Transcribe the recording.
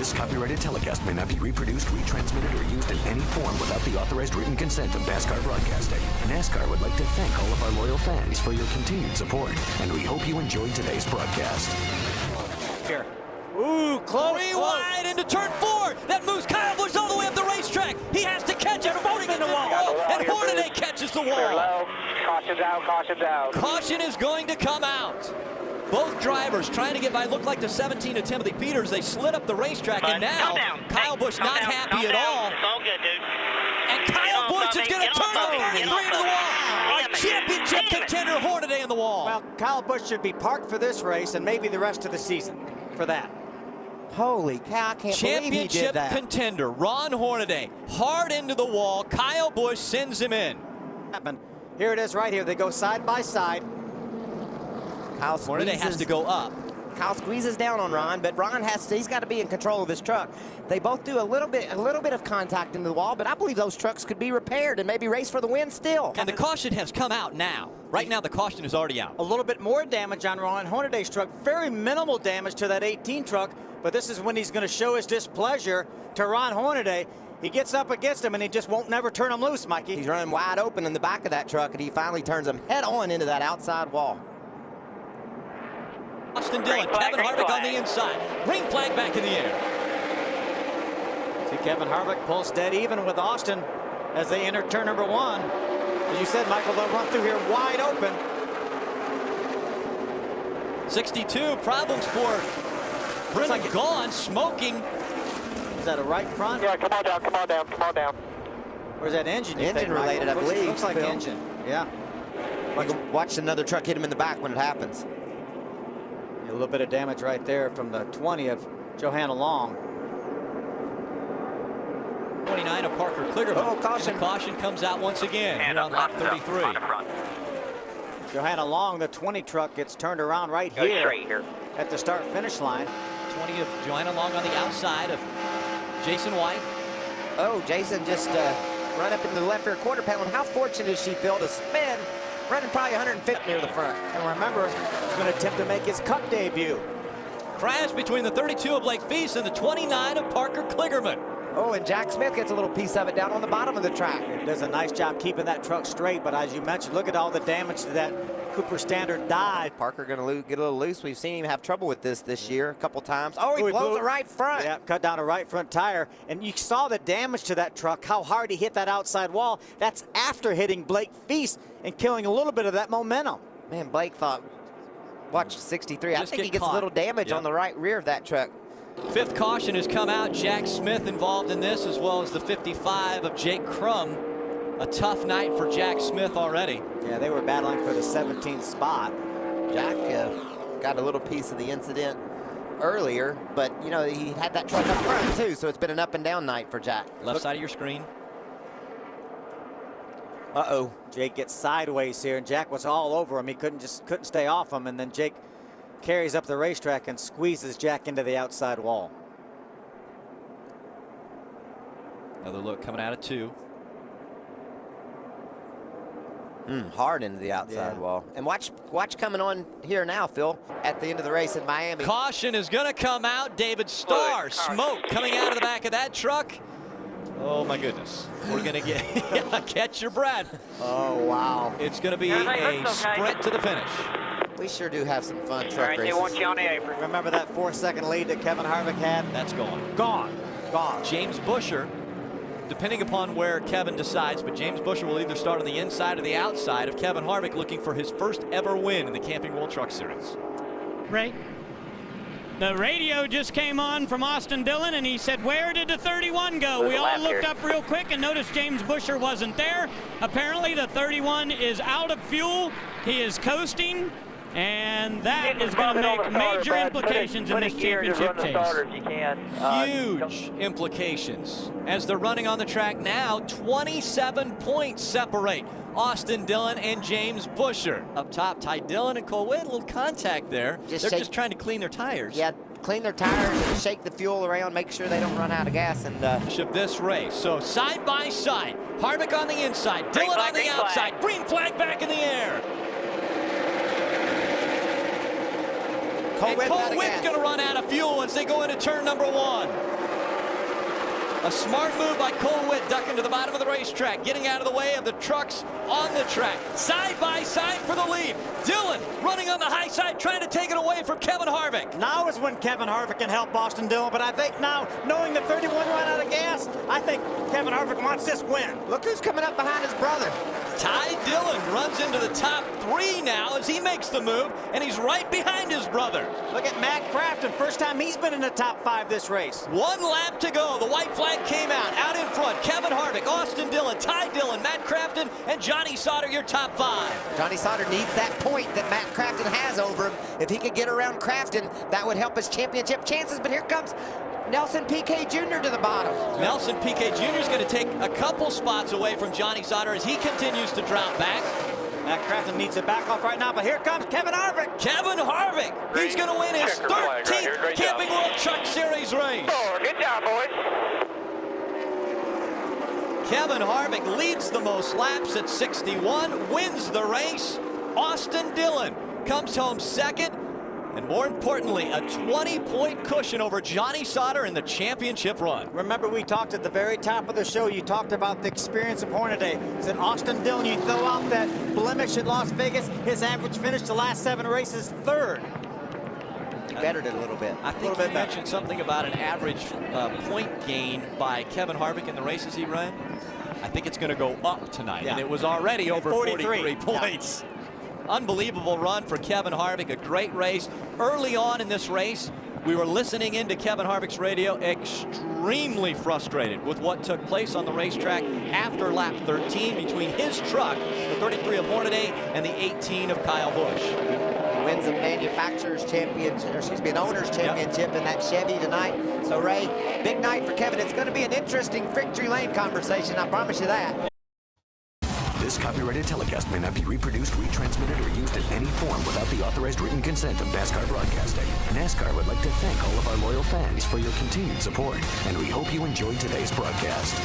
This copyrighted telecast may not be reproduced, retransmitted, or used in any form without the authorized written consent of NASCAR Broadcasting. NASCAR would like to thank all of our loyal fans for your continued support, and we hope you enjoyed today's broadcast. Here. Ooh, close. Wide into turn 4. That moves Kyle Busch all the way up the racetrack. He has to catch it. Voting in the wall. And Hornaday catches the wall. Low. Caution's out. Caution's out. Caution is going to come out. Both drivers trying to get by. Looked like the 17 of Timothy Peters. They slid up the racetrack, and now Kyle Busch not happy at all. It's all good, dude. And Kyle Busch is going to turn the 33 into the wall. A championship contender, Hornaday in the wall. Well, Kyle Busch should be parked for this race and maybe the rest of the season for that. Holy cow, I can't believe he did Championship that. contender, Ron Hornaday, hard into the wall. Kyle Busch sends him in. Here it is right here. They go side by side. Hornaday has to go up. Kyle squeezes down on Ron, but Ron he's got to be in control of his truck. They both do a little bit of contact into the wall, but I believe those trucks could be repaired and maybe race for the win still. And the caution has come out now. Right now, the caution is already out. A little bit more damage on Ron Hornaday's truck. Very minimal damage to that 18 truck, but this is when he's going to show his displeasure to Ron Hornaday. He gets up against him, and he just won't never turn him loose, Mikey. He's running wide open in the back of that truck, and he finally turns him head on into that outside wall. Austin Dillon, Kevin Harvick on the inside. Green flag back in the air. See, Kevin Harvick pulls dead even with Austin as they enter turn number 1. As you said, Michael, they'll run through here wide open. 62 problems for Brendan Gaughan, smoking. Is that a right front? Yeah, come on down, come on down, come on down. Or is that engine? Engine related, I believe. Looks like Phil. engine. Yeah. Watch another truck hit him in the back when it happens. A little bit of damage right there from the 20 of Johanna Long. 29 of Parker Kligerman. Oh, caution. And the caution comes out once again here on lap 33. Johanna Long, the 20 truck, gets turned around right here at the start-finish line. 20 of Johanna Long on the outside of Jason White. Oh, Jason just run up into the left rear quarter panel. And how fortunate is she, Phil, to spin, running probably 150 near the front. And remember, he's going to attempt to make his Cup debut. Crash between the 32 of Blake Feast and the 29 of Parker Kligerman. Oh, and Jack Smith gets a little piece of it down on the bottom of the track. Does a nice job keeping that truck straight, but as you mentioned, look at all the damage to that Cooper Standard die. Parker going to get a little loose. We've seen him have trouble with this year a couple times. Oh, he blows the right front. Yeah, cut down a right front tire. And you saw the damage to that truck, how hard he hit that outside wall. That's after hitting Blake Feast and killing a little bit of that momentum. Man, Blake thought, watch 63. I think he gets caught. a little damage on the right rear of that truck. Fifth caution has come out. Jack Smith involved in this, as well as the 55 of Jake Crum. A tough night for Jack Smith already. Yeah, they were battling for the 17th spot. Jack got a little piece of the incident earlier, but, you know, he had that truck up front, too, so it's been an up and down night for Jack. Left side of your screen. Uh-oh. Jake gets sideways here, and Jack was all over him. He couldn't stay off him, and then Jake carries up the racetrack and squeezes Jack into the outside wall. Another look coming out of 2. Hard into the outside wall. And watch coming on here now, Phil, at the end of the race in Miami. Caution is going to come out. David Starr, smoke coming out of the back of that truck. Oh, my goodness. We're going to get, catch your breath. Oh, wow. It's going to be a sprint to the finish. We sure do have some fun truck All right, races. they want you on the apron. Remember that 4-second lead that Kevin Harvick had? That's gone. Gone. James Buescher, depending upon where Kevin decides, but James Buescher will either start on the inside or the outside of Kevin Harvick, looking for his first ever win in the Camping World Truck Series. Right. The radio just came on from Austin Dillon, and he said, where did the 31 go? We all looked up real quick and noticed James Buescher wasn't there. Apparently the 31 is out of fuel. He is coasting, and that is going to make major implications in this championship chase. Huge implications. As they're running on the track now, 27 points separate Austin Dillon and James Buescher. Up top, Ty Dillon and Cole Witt, a little contact there. They're just trying to clean their tires. Yeah, clean their tires and shake the fuel around, make sure they don't run out of gas. And of this race. So side by side, Harvick on the inside, Dillon on the outside, green flag back in the air. Cole Witt's out of Witt's gas. going to run out of fuel once they go into turn number 1. A smart move by Cole Witt, ducking to the bottom of the racetrack, getting out of the way of the trucks on the track. Side by side for the lead. Dillon running on the high side, trying to take it away from Kevin Harvick. Now is when Kevin Harvick can help Austin Dillon, but I think now, knowing the 31 run out of gas, I think Kevin Harvick wants this win. Look who's coming up behind his brother. Ty Dillon runs into the top 3 now as he makes the move, and he's right behind his brother. Look at Matt Crafton, first time he's been in the top 5 this race. 1 lap to go. The white flag came out in front. Kevin Harvick, Austin Dillon, Ty Dillon, Matt Crafton, and Johnny Sauter, your top 5. Johnny Sauter needs that point that Matt Crafton has over him. If he could get around Crafton, that would help his championship chances. But here comes Nelson Piquet Jr. to the bottom. Nelson Piquet Jr. is going to take a couple spots away from Johnny Sauter as he continues to drop back. Matt Crafton needs to back off right now, but here comes Kevin Harvick. Kevin Harvick, he's going to win his 13th Camping World Truck Series race. Good job, boys. Kevin Harvick leads the most laps at 61, wins the race. Austin Dillon comes home second, and more importantly, a 20-point cushion over Johnny Sauter in the championship run. Remember, we talked at the very top of the show, you talked about the experience of Hornaday. Said Austin Dillon, you throw out that blemish at Las Vegas, his average finish the last 7 races, 3rd. He bettered it a little bit. I think you mentioned something about an average point gain by Kevin Harvick in the races he ran. I think it's going to go up tonight, and it was already over 43 points. Unbelievable run for Kevin Harvick, a great race. Early on in this race, we were listening into Kevin Harvick's radio, extremely frustrated with what took place on the racetrack after lap 13 between his truck, the 33 of Hornaday, and the 18 of Kyle Busch. Wins a manufacturer's championship, or excuse me, an owner's championship in that Chevy tonight. So Ray, big night for Kevin. It's going to be an interesting victory lane conversation, I promise you that. This copyrighted telecast may not be reproduced, retransmitted, or used in any form without the authorized written consent of NASCAR Broadcasting. NASCAR would like to thank all of our loyal fans for your continued support, and we hope you enjoyed today's broadcast.